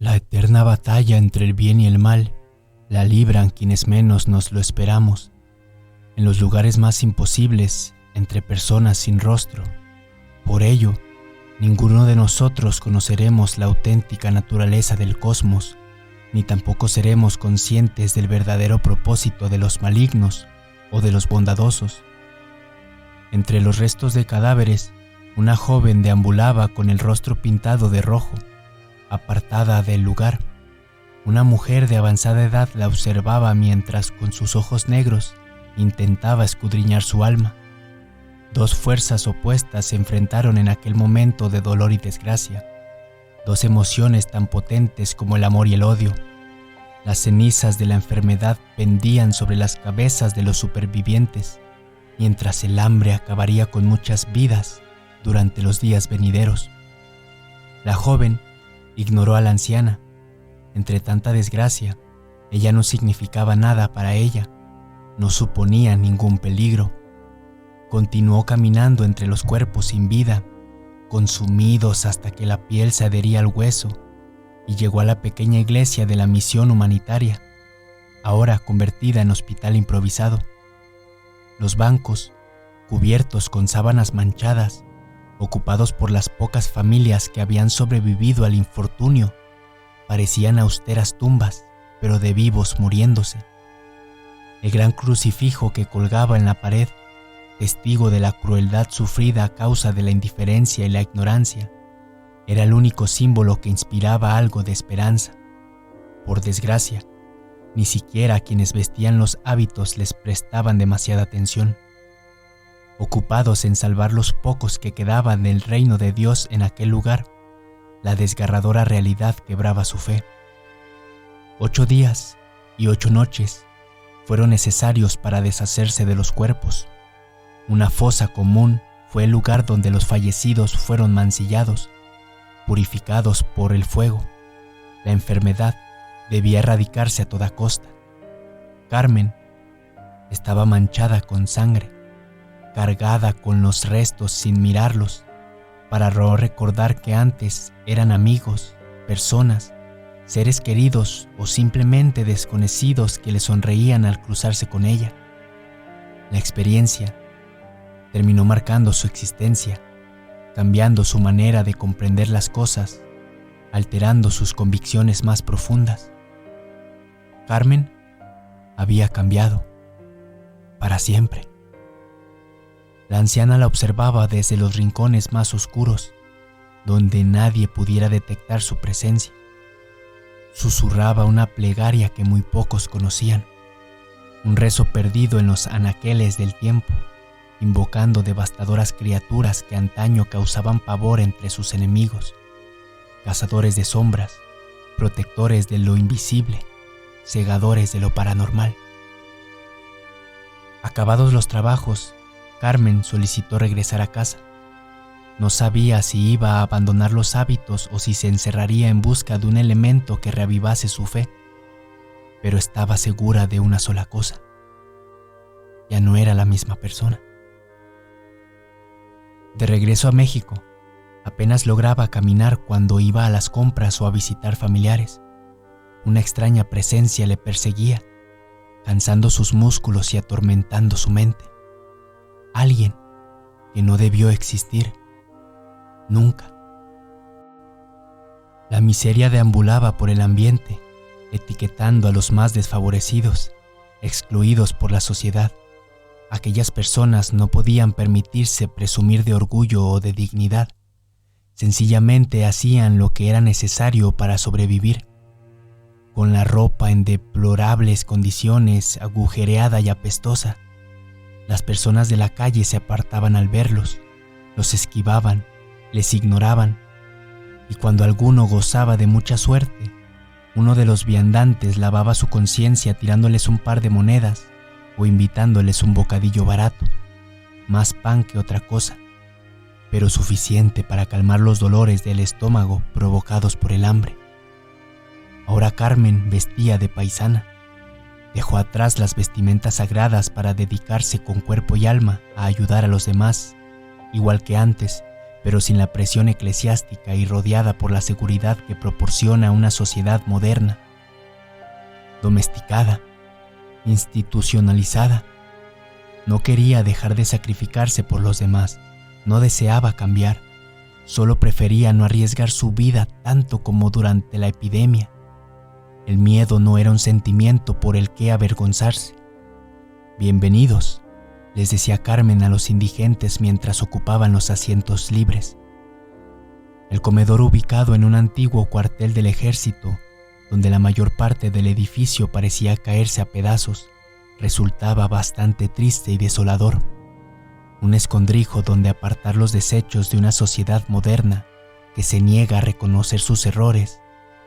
La eterna batalla entre el bien y el mal la libran quienes menos nos lo esperamos, en los lugares más imposibles, entre personas sin rostro. Por ello, ninguno de nosotros conoceremos la auténtica naturaleza del cosmos, ni tampoco seremos conscientes del verdadero propósito de los malignos o de los bondadosos. Entre los restos de cadáveres, una joven deambulaba con el rostro pintado de rojo, apartada del lugar. Una mujer de avanzada edad la observaba mientras con sus ojos negros intentaba escudriñar su alma. Dos fuerzas opuestas se enfrentaron en aquel momento de dolor y desgracia, dos emociones tan potentes como el amor y el odio. Las cenizas de la enfermedad pendían sobre las cabezas de los supervivientes, mientras el hambre acabaría con muchas vidas durante los días venideros. La joven ignoró a la anciana. Entre tanta desgracia, ella no significaba nada para ella, no suponía ningún peligro. Continuó caminando entre los cuerpos sin vida, consumidos hasta que la piel se adhería al hueso, y llegó a la pequeña iglesia de la misión humanitaria, ahora convertida en hospital improvisado. Los bancos, cubiertos con sábanas manchadas, ocupados por las pocas familias que habían sobrevivido al infortunio, parecían austeras tumbas, pero de vivos muriéndose. El gran crucifijo que colgaba en la pared, testigo de la crueldad sufrida a causa de la indiferencia y la ignorancia, era el único símbolo que inspiraba algo de esperanza. Por desgracia, ni siquiera quienes vestían los hábitos les prestaban demasiada atención. Ocupados en salvar los pocos que quedaban del reino de Dios en aquel lugar, la desgarradora realidad quebraba su fe. 8 días y 8 noches fueron necesarios para deshacerse de los cuerpos. Una fosa común fue el lugar donde los fallecidos fueron mancillados, purificados por el fuego. La enfermedad debía erradicarse a toda costa. Carmen estaba manchada con sangre, cargada con los restos sin mirarlos, para no recordar que antes eran amigos, personas, seres queridos o simplemente desconocidos que le sonreían al cruzarse con ella. La experiencia terminó marcando su existencia, cambiando su manera de comprender las cosas, alterando sus convicciones más profundas. Carmen había cambiado para siempre. La anciana la observaba desde los rincones más oscuros, donde nadie pudiera detectar su presencia. Susurraba una plegaria que muy pocos conocían, un rezo perdido en los anaqueles del tiempo, invocando devastadoras criaturas que antaño causaban pavor entre sus enemigos, cazadores de sombras, protectores de lo invisible, segadores de lo paranormal. Acabados los trabajos, Carmen solicitó regresar a casa. No sabía si iba a abandonar los hábitos o si se encerraría en busca de un elemento que reavivase su fe, pero estaba segura de una sola cosa: ya no era la misma persona. De regreso a México, apenas lograba caminar cuando iba a las compras o a visitar familiares. Una extraña presencia le perseguía, cansando sus músculos y atormentando su mente. Alguien que no debió existir nunca. La miseria deambulaba por el ambiente, etiquetando a los más desfavorecidos, excluidos por la sociedad. Aquellas personas no podían permitirse presumir de orgullo o de dignidad. Sencillamente hacían lo que era necesario para sobrevivir. Con la ropa en deplorables condiciones, agujereada y apestosa, las personas de la calle se apartaban al verlos, los esquivaban, les ignoraban, y cuando alguno gozaba de mucha suerte, uno de los viandantes lavaba su conciencia tirándoles un par de monedas o invitándoles un bocadillo barato, más pan que otra cosa, pero suficiente para calmar los dolores del estómago provocados por el hambre. Ahora Carmen vestía de paisana. Dejó atrás las vestimentas sagradas para dedicarse con cuerpo y alma a ayudar a los demás, igual que antes, pero sin la presión eclesiástica y rodeada por la seguridad que proporciona una sociedad moderna, domesticada, institucionalizada. No quería dejar de sacrificarse por los demás, no deseaba cambiar, solo prefería no arriesgar su vida tanto como durante la epidemia. El miedo no era un sentimiento por el que avergonzarse. Bienvenidos, les decía Carmen a los indigentes mientras ocupaban los asientos libres. El comedor, ubicado en un antiguo cuartel del ejército, donde la mayor parte del edificio parecía caerse a pedazos, resultaba bastante triste y desolador. Un escondrijo donde apartar los desechos de una sociedad moderna que se niega a reconocer sus errores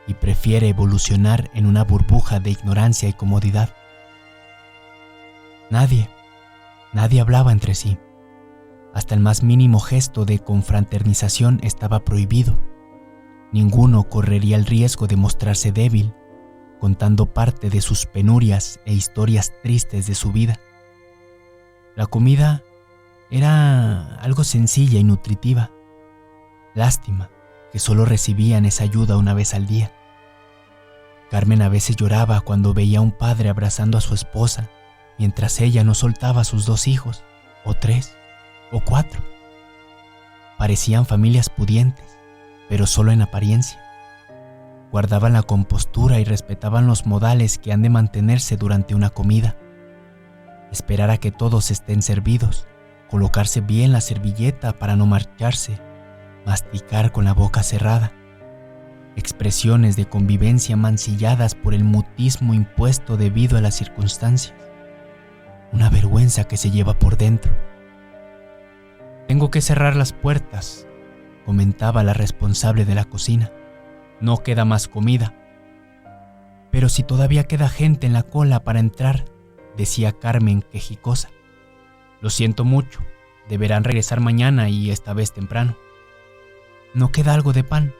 y prefiere evolucionar en una burbuja de ignorancia y comodidad. Nadie hablaba entre sí. Hasta el más mínimo gesto de confraternización estaba prohibido. Ninguno correría el riesgo de mostrarse débil, contando parte de sus penurias e historias tristes de su vida. La comida era algo sencilla y nutritiva. Lástima que solo recibían esa ayuda una vez al día. Carmen a veces lloraba cuando veía a un padre abrazando a su esposa, mientras ella no soltaba a sus 2 hijos, o 3, o 4. Parecían familias pudientes, pero solo en apariencia. Guardaban la compostura y respetaban los modales que han de mantenerse durante una comida. Esperar a que todos estén servidos, colocarse bien la servilleta para no marcharse, masticar con la boca cerrada. Expresiones de convivencia mancilladas por el mutismo impuesto debido a las circunstancias. Una vergüenza que se lleva por dentro. «Tengo que cerrar las puertas», comentaba la responsable de la cocina. «No queda más comida». «Pero si todavía queda gente en la cola para entrar», decía Carmen quejicosa. «Lo siento mucho, deberán regresar mañana y esta vez temprano». «¿No queda algo de pan,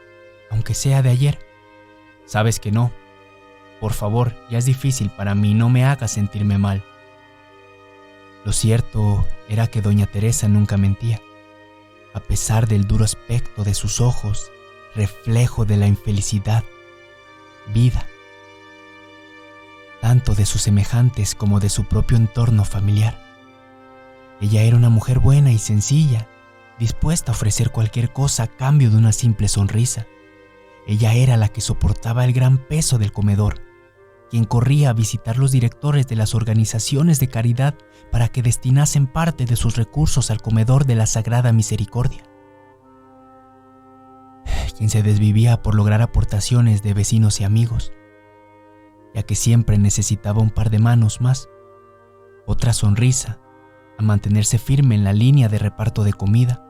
aunque sea de ayer?» «Sabes que no. Por favor, ya es difícil para mí, no me hagas sentirme mal». Lo cierto era que doña Teresa nunca mentía. A pesar del duro aspecto de sus ojos, reflejo de la infelicidad, vida, tanto de sus semejantes como de su propio entorno familiar. Ella era una mujer buena y sencilla, dispuesta a ofrecer cualquier cosa a cambio de una simple sonrisa. Ella era la que soportaba el gran peso del comedor, quien corría a visitar los directores de las organizaciones de caridad para que destinasen parte de sus recursos al comedor de la Sagrada Misericordia, quien se desvivía por lograr aportaciones de vecinos y amigos, ya que siempre necesitaba un par de manos más, otra sonrisa, a mantenerse firme en la línea de reparto de comida,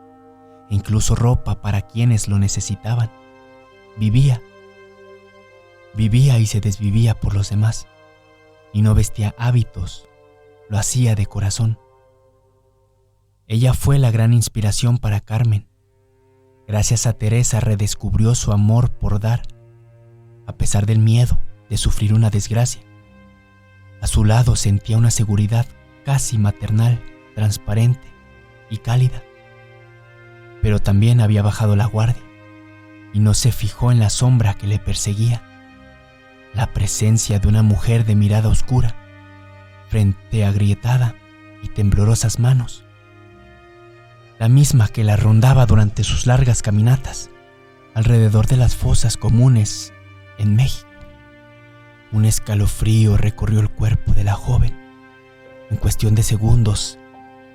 e incluso ropa para quienes lo necesitaban. Vivía y se desvivía por los demás, y no vestía hábitos, lo hacía de corazón. Ella fue la gran inspiración para Carmen. Gracias a Teresa redescubrió su amor por dar, a pesar del miedo de sufrir una desgracia. A su lado sentía una seguridad casi maternal, transparente y cálida. Pero también había bajado la guardia y no se fijó en la sombra que le perseguía. La presencia de una mujer de mirada oscura, frente agrietada y temblorosas manos. La misma que la rondaba durante sus largas caminatas alrededor de las fosas comunes en México. Un escalofrío recorrió el cuerpo de la joven. En cuestión de segundos,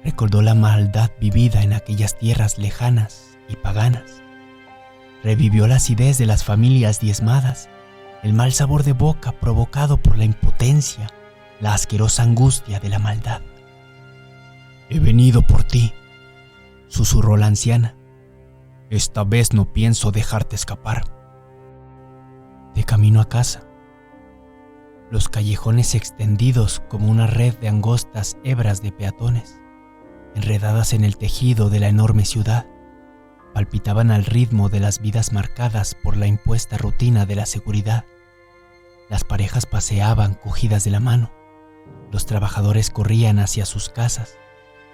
recordó la maldad vivida en aquellas tierras lejanas y paganas. Revivió la acidez de las familias diezmadas, el mal sabor de boca provocado por la impotencia, la asquerosa angustia de la maldad. «He venido por ti», susurró la anciana. «Esta vez no pienso dejarte escapar». De camino a casa, los callejones extendidos como una red de angostas hebras de peatones, enredadas en el tejido de la enorme ciudad, palpitaban al ritmo de las vidas marcadas por la impuesta rutina de la seguridad. Las parejas paseaban cogidas de la mano, los trabajadores corrían hacia sus casas,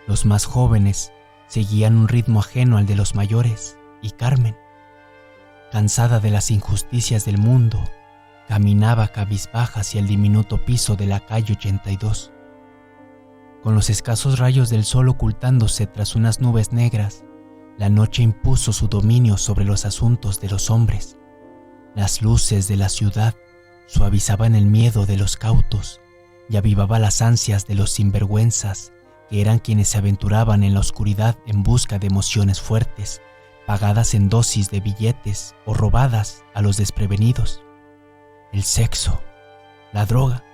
los más jóvenes seguían un ritmo ajeno al de los mayores, y Carmen, cansada de las injusticias del mundo, caminaba cabizbaja hacia el diminuto piso de la calle 82. Con los escasos rayos del sol ocultándose tras unas nubes negras, la noche impuso su dominio sobre los asuntos de los hombres. Las luces de la ciudad suavizaban el miedo de los cautos y avivaba las ansias de los sinvergüenzas, que eran quienes se aventuraban en la oscuridad en busca de emociones fuertes, pagadas en dosis de billetes o robadas a los desprevenidos. El sexo, la droga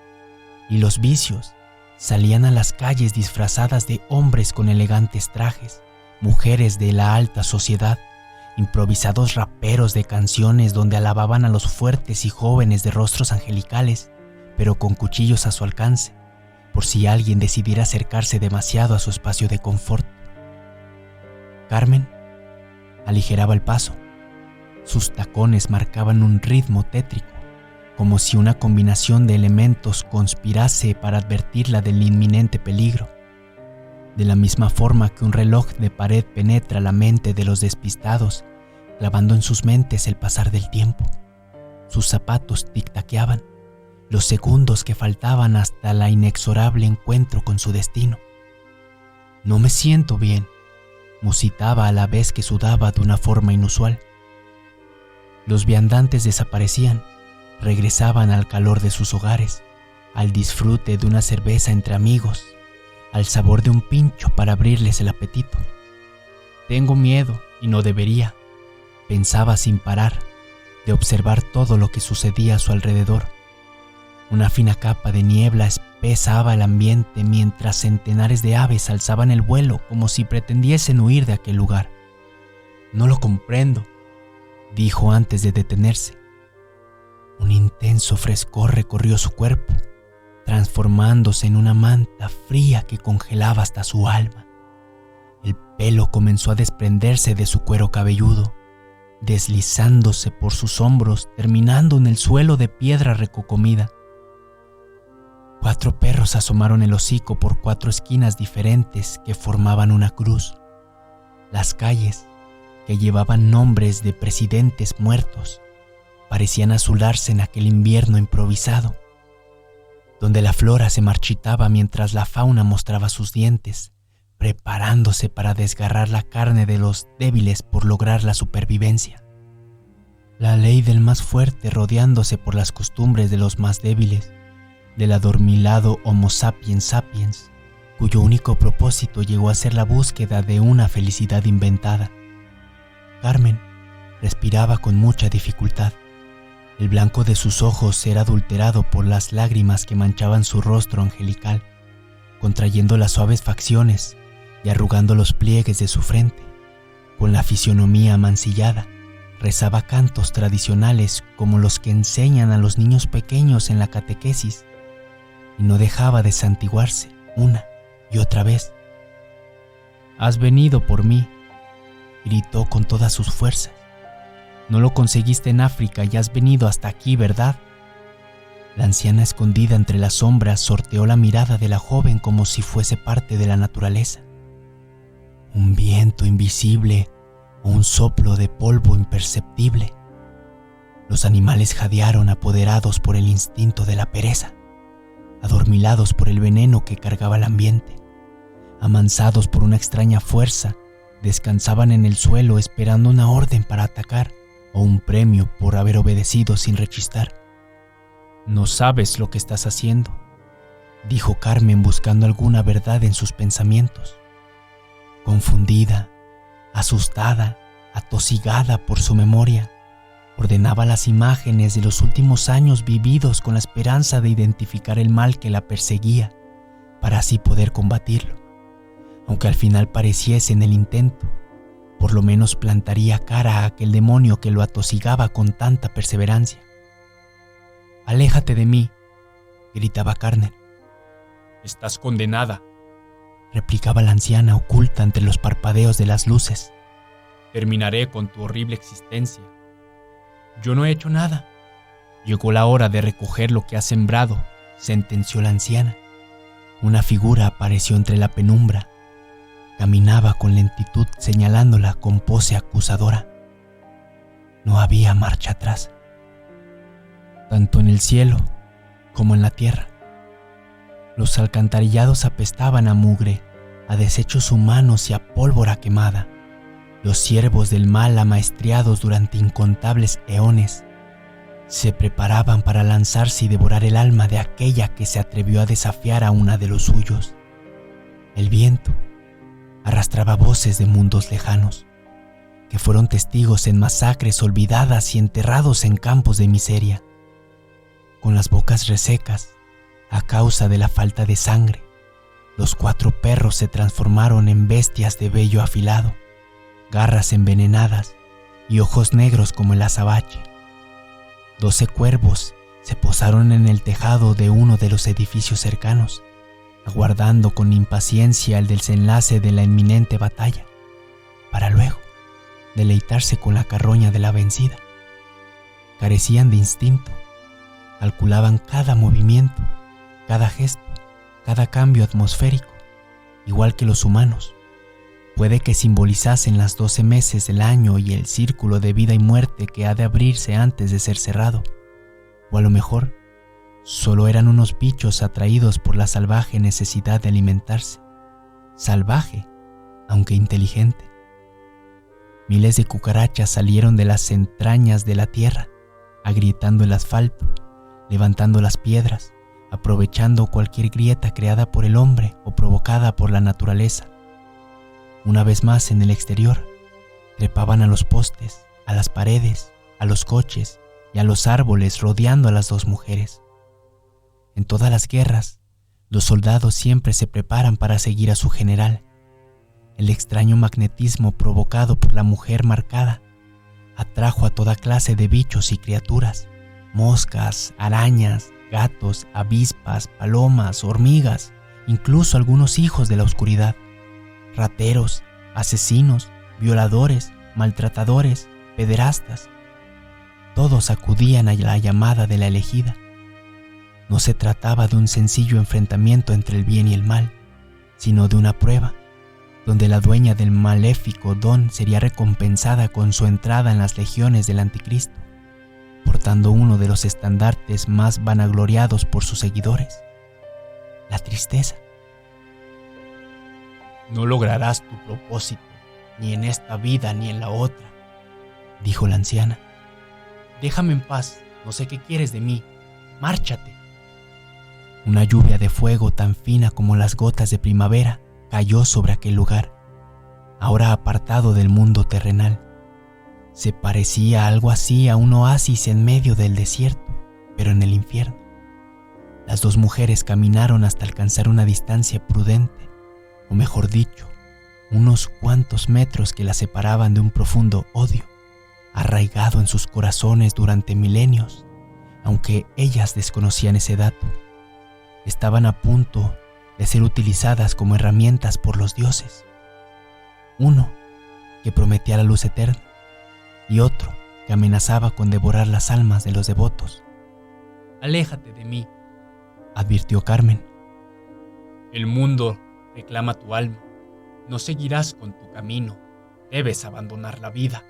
y los vicios salían a las calles disfrazadas de hombres con elegantes trajes, mujeres de la alta sociedad, improvisados raperos de canciones donde alababan a los fuertes y jóvenes de rostros angelicales, pero con cuchillos a su alcance, por si alguien decidiera acercarse demasiado a su espacio de confort. Carmen aligeraba el paso. Sus tacones marcaban un ritmo tétrico, como si una combinación de elementos conspirase para advertirla del inminente peligro. De la misma forma que un reloj de pared penetra la mente de los despistados, clavando en sus mentes el pasar del tiempo. Sus zapatos tic-taqueaban, los segundos que faltaban hasta el inexorable encuentro con su destino. «No me siento bien», musitaba a la vez que sudaba de una forma inusual. Los viandantes desaparecían, regresaban al calor de sus hogares, al disfrute de una cerveza entre amigos, al sabor de un pincho para abrirles el apetito. «Tengo miedo y no debería», pensaba sin parar, de observar todo lo que sucedía a su alrededor. Una fina capa de niebla espesaba el ambiente mientras centenares de aves alzaban el vuelo como si pretendiesen huir de aquel lugar. «No lo comprendo», dijo antes de detenerse. Un intenso frescor recorrió su cuerpo, transformándose en una manta fría que congelaba hasta su alma. El pelo comenzó a desprenderse de su cuero cabelludo, deslizándose por sus hombros, terminando en el suelo de piedra recocomida. 4 perros asomaron el hocico por 4 esquinas diferentes que formaban una cruz. Las calles, que llevaban nombres de presidentes muertos, parecían azularse en aquel invierno improvisado, donde la flora se marchitaba mientras la fauna mostraba sus dientes, preparándose para desgarrar la carne de los débiles por lograr la supervivencia. La ley del más fuerte rodeándose por las costumbres de los más débiles, del adormilado Homo sapiens sapiens, cuyo único propósito llegó a ser la búsqueda de una felicidad inventada. Carmen respiraba con mucha dificultad. El blanco de sus ojos era adulterado por las lágrimas que manchaban su rostro angelical, contrayendo las suaves facciones y arrugando los pliegues de su frente. Con la fisionomía mancillada, rezaba cantos tradicionales como los que enseñan a los niños pequeños en la catequesis, y no dejaba de santiguarse una y otra vez. «Has venido por mí», gritó con todas sus fuerzas. «No lo conseguiste en África y has venido hasta aquí, ¿verdad?». La anciana, escondida entre las sombras, sorteó la mirada de la joven como si fuese parte de la naturaleza. Un viento invisible o un soplo de polvo imperceptible. Los animales jadearon apoderados por el instinto de la pereza, adormilados por el veneno que cargaba el ambiente, amansados por una extraña fuerza, descansaban en el suelo esperando una orden para atacar o un premio por haber obedecido sin rechistar. «No sabes lo que estás haciendo», dijo Carmen buscando alguna verdad en sus pensamientos. Confundida, asustada, atosigada por su memoria, ordenaba las imágenes de los últimos años vividos con la esperanza de identificar el mal que la perseguía, para así poder combatirlo. Aunque al final pareciese en el intento, por lo menos plantaría cara a aquel demonio que lo atosigaba con tanta perseverancia. «Aléjate de mí», gritaba Carmen. «Estás condenada», replicaba la anciana oculta entre los parpadeos de las luces. «Terminaré con tu horrible existencia. Yo no he hecho nada. Llegó la hora de recoger lo que has sembrado», sentenció la anciana. Una figura apareció entre la penumbra. Caminaba con lentitud señalándola con pose acusadora. No había marcha atrás, tanto en el cielo como en la tierra. Los alcantarillados apestaban a mugre, a desechos humanos y a pólvora quemada. Los siervos del mal, amaestriados durante incontables eones, se preparaban para lanzarse y devorar el alma de aquella que se atrevió a desafiar a una de los suyos. El viento arrastraba voces de mundos lejanos, que fueron testigos en masacres olvidadas y enterrados en campos de miseria. Con las bocas resecas, a causa de la falta de sangre, los 4 perros se transformaron en bestias de vello afilado, garras envenenadas y ojos negros como el azabache. 12 cuervos se posaron en el tejado de uno de los edificios cercanos, aguardando con impaciencia el desenlace de la inminente batalla, para luego deleitarse con la carroña de la vencida. Carecían de instinto, calculaban cada movimiento, cada gesto, cada cambio atmosférico, igual que los humanos. Puede que simbolizasen las 12 meses del año y el círculo de vida y muerte que ha de abrirse antes de ser cerrado, o a lo mejor solo eran unos bichos atraídos por la salvaje necesidad de alimentarse, salvaje, aunque inteligente. Miles de cucarachas salieron de las entrañas de la tierra, agrietando el asfalto, levantando las piedras, aprovechando cualquier grieta creada por el hombre o provocada por la naturaleza. Una vez más en el exterior, trepaban a los postes, a las paredes, a los coches y a los árboles rodeando a las 2 mujeres. En todas las guerras, los soldados siempre se preparan para seguir a su general. El extraño magnetismo provocado por la mujer marcada atrajo a toda clase de bichos y criaturas, moscas, arañas, gatos, avispas, palomas, hormigas, incluso algunos hijos de la oscuridad, rateros, asesinos, violadores, maltratadores, pederastas. Todos acudían a la llamada de la elegida. No se trataba de un sencillo enfrentamiento entre el bien y el mal, sino de una prueba, donde la dueña del maléfico don sería recompensada con su entrada en las legiones del anticristo, portando uno de los estandartes más vanagloriados por sus seguidores: la tristeza. No lograrás tu propósito, ni en esta vida ni en la otra, dijo la anciana. Déjame en paz, no sé qué quieres de mí, márchate. Una lluvia de fuego tan fina como las gotas de primavera cayó sobre aquel lugar, ahora apartado del mundo terrenal. Se parecía algo así a un oasis en medio del desierto, pero en el infierno. Las 2 mujeres caminaron hasta alcanzar una distancia prudente, o mejor dicho, unos cuantos metros que las separaban de un profundo odio, arraigado en sus corazones durante milenios, aunque ellas desconocían ese dato. Estaban a punto de ser utilizadas como herramientas por los dioses. Uno que prometía la luz eterna y otro que amenazaba con devorar las almas de los devotos. Aléjate de mí, advirtió Carmen. El mundo reclama tu alma. No seguirás con tu camino. Debes abandonar la vida.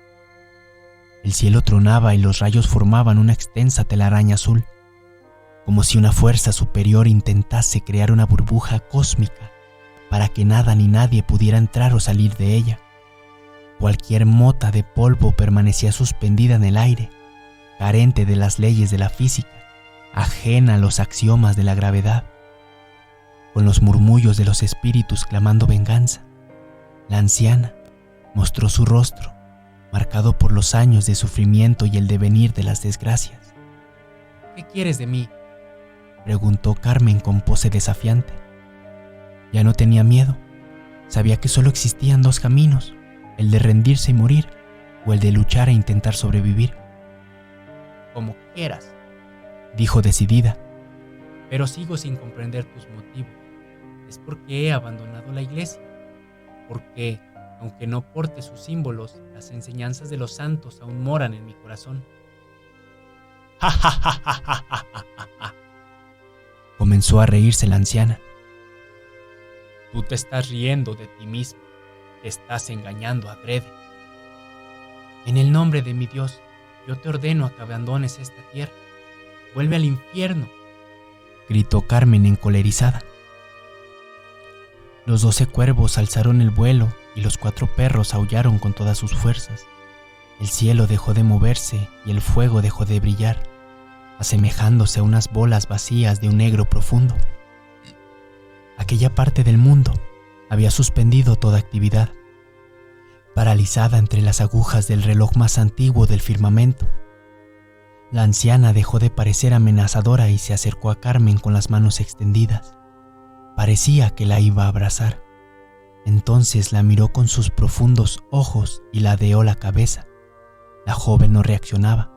El cielo tronaba y los rayos formaban una extensa telaraña azul, como si una fuerza superior intentase crear una burbuja cósmica para que nada ni nadie pudiera entrar o salir de ella. Cualquier mota de polvo permanecía suspendida en el aire, carente de las leyes de la física, ajena a los axiomas de la gravedad. Con los murmullos de los espíritus clamando venganza, la anciana mostró su rostro, marcado por los años de sufrimiento y el devenir de las desgracias. ¿Qué quieres de mí?, preguntó Carmen con pose desafiante. Ya no tenía miedo. Sabía que solo existían 2 caminos, el de rendirse y morir, o el de luchar e intentar sobrevivir. Como quieras, dijo decidida. Pero sigo sin comprender tus motivos. Es porque he abandonado la iglesia. Porque, aunque no porte sus símbolos, las enseñanzas de los santos aún moran en mi corazón. ¡Ja, ja, ja, ja, ja, ja, ja! Comenzó a reírse la anciana. Tú te estás riendo de ti mismo. Te estás engañando adrede. En el nombre de mi Dios, yo te ordeno a que abandones esta tierra. Vuelve al infierno, gritó Carmen encolerizada. Los 12 cuervos alzaron el vuelo y los 4 perros aullaron con todas sus fuerzas. El cielo dejó de moverse y el fuego dejó de brillar, asemejándose a unas bolas vacías de un negro profundo. Aquella parte del mundo había suspendido toda actividad, paralizada entre las agujas del reloj más antiguo del firmamento. La anciana dejó de parecer amenazadora y se acercó a Carmen con las manos extendidas. Parecía que la iba a abrazar. Entonces la miró con sus profundos ojos y ladeó la cabeza. La joven no reaccionaba.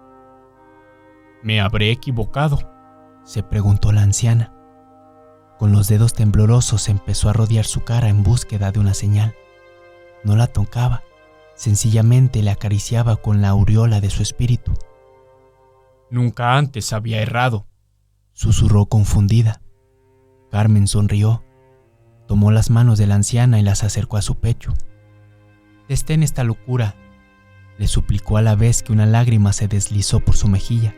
¿Me habré equivocado?, se preguntó la anciana. Con los dedos temblorosos empezó a rodear su cara en búsqueda de una señal. No la tocaba, sencillamente le acariciaba con la aureola de su espíritu. Nunca antes había errado, susurró confundida. Carmen sonrió, tomó las manos de la anciana y las acercó a su pecho. Destén esta locura, le suplicó a la vez que una lágrima se deslizó por su mejilla.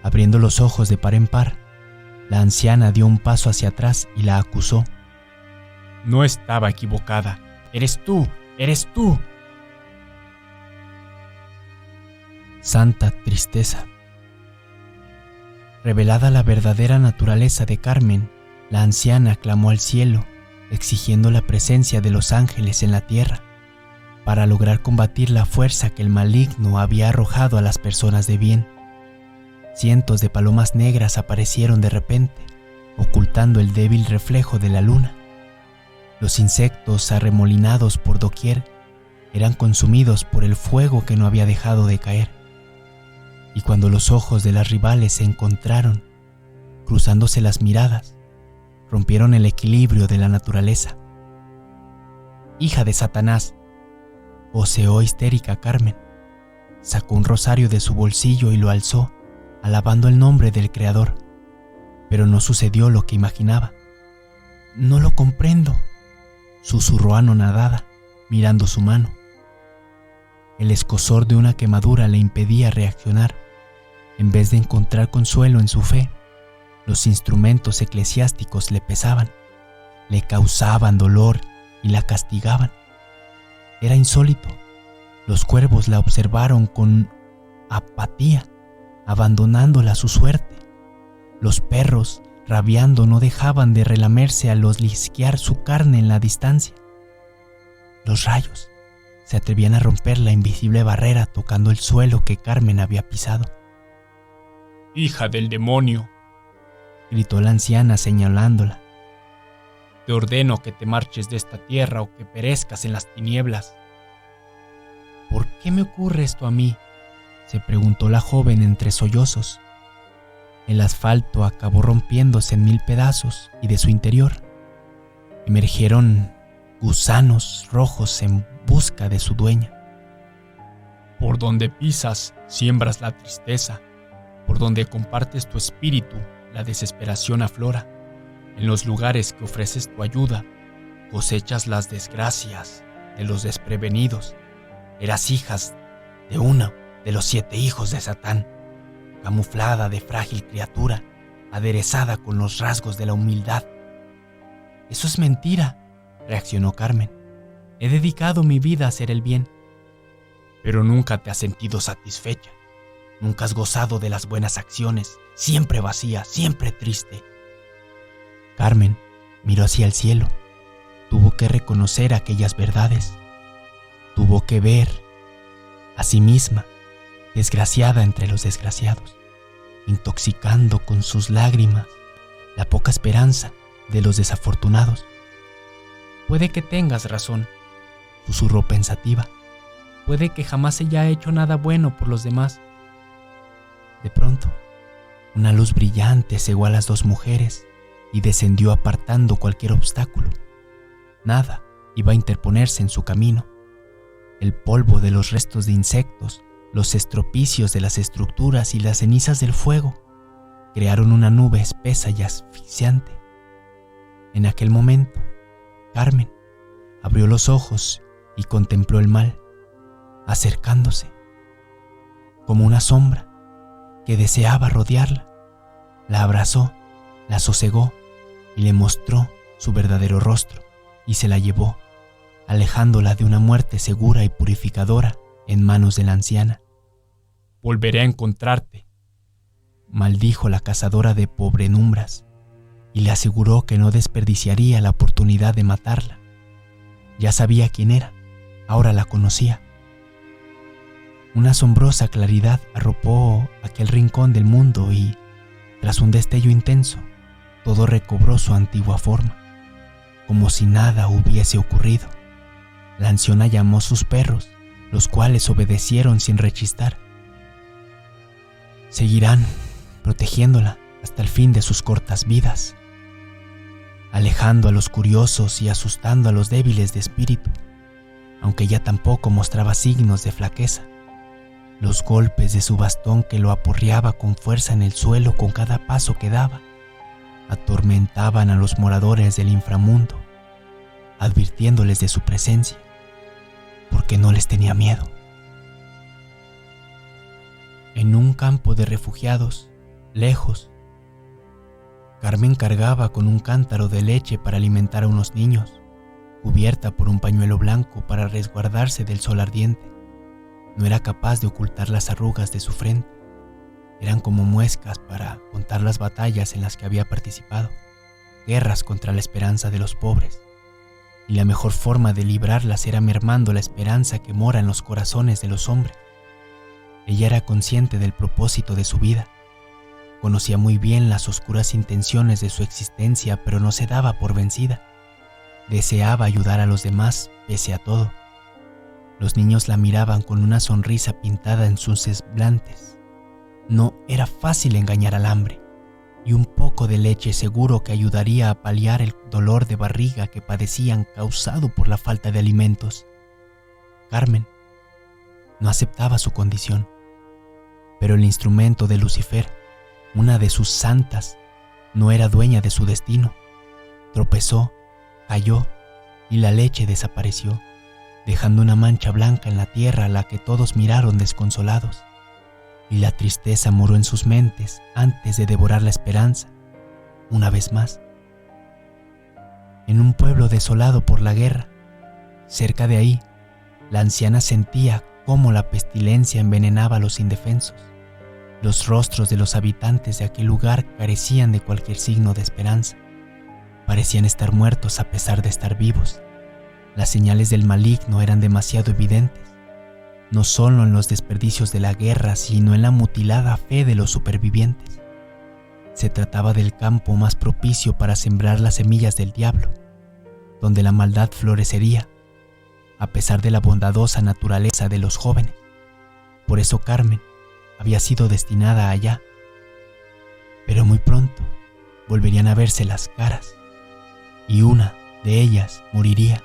Abriendo los ojos de par en par, la anciana dio un paso hacia atrás y la acusó. No estaba equivocada. Eres tú, eres tú. Santa tristeza. Revelada la verdadera naturaleza de Carmen, la anciana clamó al cielo, exigiendo la presencia de los ángeles en la tierra, para lograr combatir la fuerza que el maligno había arrojado a las personas de bien. Cientos de palomas negras aparecieron de repente, ocultando el débil reflejo de la luna. Los insectos, arremolinados por doquier, eran consumidos por el fuego que no había dejado de caer. Y cuando los ojos de las rivales se encontraron, cruzándose las miradas, rompieron el equilibrio de la naturaleza. «Hija de Satanás», voceó histérica Carmen. Sacó un rosario de su bolsillo y lo alzó, alabando el nombre del Creador. Pero no sucedió lo que imaginaba. «No lo comprendo», susurró anonadada, mirando su mano. El escozor de una quemadura le impedía reaccionar. En vez de encontrar consuelo en su fe, los instrumentos eclesiásticos le pesaban, le causaban dolor y la castigaban. Era insólito. Los cuervos la observaron con apatía, abandonándola a su suerte. Los perros, rabiando, no dejaban de relamerse al olisquear su carne en la distancia. Los rayos se atrevían a romper la invisible barrera tocando el suelo que Carmen había pisado. «Hija del demonio», gritó la anciana señalándola. «Te ordeno que te marches de esta tierra o que perezcas en las tinieblas». «¿Por qué me ocurre esto a mí?», se preguntó la joven entre sollozos. El asfalto acabó rompiéndose en 1000 pedazos y de su interior emergieron gusanos rojos en busca de su dueña. «Por donde pisas, siembras la tristeza. Por donde compartes tu espíritu, la desesperación aflora. En los lugares que ofreces tu ayuda, cosechas las desgracias de los desprevenidos. Eras hijas de uno de los 7 hijos de Satán, camuflada de frágil criatura, aderezada con los rasgos de la humildad». «Eso es mentira», reaccionó Carmen. «He dedicado mi vida a hacer el bien». «Pero nunca te has sentido satisfecha. Nunca has gozado de las buenas acciones, siempre vacía, siempre triste». Carmen miró hacia el cielo. Tuvo que reconocer aquellas verdades. Tuvo que ver a sí misma, desgraciada entre los desgraciados, intoxicando con sus lágrimas la poca esperanza de los desafortunados. «Puede que tengas razón», susurró pensativa. «Puede que jamás haya hecho nada bueno por los demás». De pronto, una luz brillante cegó a las 2 mujeres y descendió apartando cualquier obstáculo. Nada iba a interponerse en su camino. El polvo de los restos de insectos, los estropicios de las estructuras y las cenizas del fuego crearon una nube espesa y asfixiante. En aquel momento, Carmen, Abrió los ojos y contempló el mal, acercándose, como una sombra que deseaba rodearla. La abrazó, la sosegó y le mostró su verdadero rostro, y se la llevó, alejándola de una muerte segura y purificadora en manos de la anciana. «Volveré a encontrarte», maldijo la cazadora de pobrenumbras, y le aseguró que no desperdiciaría la oportunidad de matarla. Ya sabía quién era, ahora la conocía. Una asombrosa claridad arropó aquel rincón del mundo y, tras un destello intenso, todo recobró su antigua forma, como si nada hubiese ocurrido. La anciana llamó a sus perros, los cuales obedecieron sin rechistar. Seguirán protegiéndola hasta el fin de sus cortas vidas, alejando a los curiosos y asustando a los débiles de espíritu, aunque ella tampoco mostraba signos de flaqueza. Los golpes de su bastón, que lo aporreaba con fuerza en el suelo con cada paso que daba, atormentaban a los moradores del inframundo, advirtiéndoles de su presencia, porque no les tenía miedo. En un campo de refugiados, lejos, Carmen cargaba con un cántaro de leche para alimentar a unos niños, cubierta por un pañuelo blanco para resguardarse del sol ardiente. No era capaz de ocultar las arrugas de su frente. Eran como muescas para contar las batallas en las que había participado, guerras contra la esperanza de los pobres. Y la mejor forma de librarlas era mermando la esperanza que mora en los corazones de los hombres. Ella era consciente del propósito de su vida. Conocía muy bien las oscuras intenciones de su existencia, pero no se daba por vencida. Deseaba ayudar a los demás pese a todo. Los niños la miraban con una sonrisa pintada en sus semblantes. No era fácil engañar al hambre, y un poco de leche seguro que ayudaría a paliar el dolor de barriga que padecían causado por la falta de alimentos. Carmen no aceptaba su condición, pero el instrumento de Lucifer, una de sus santas, no era dueña de su destino. Tropezó, cayó y la leche desapareció, dejando una mancha blanca en la tierra a la que todos miraron desconsolados. Y la tristeza moró en sus mentes antes de devorar la esperanza, una vez más. En un pueblo desolado por la guerra, cerca de ahí, la anciana sentía cómo la pestilencia envenenaba a los indefensos. Los rostros de los habitantes de aquel lugar carecían de cualquier signo de esperanza. Parecían estar muertos a pesar de estar vivos. Las señales del maligno eran demasiado evidentes, no solo en los desperdicios de la guerra, sino en la mutilada fe de los supervivientes. Se trataba del campo más propicio para sembrar las semillas del diablo, donde la maldad florecería, a pesar de la bondadosa naturaleza de los jóvenes. Por eso Carmen había sido destinada allá. Pero muy pronto volverían a verse las caras, y una de ellas moriría.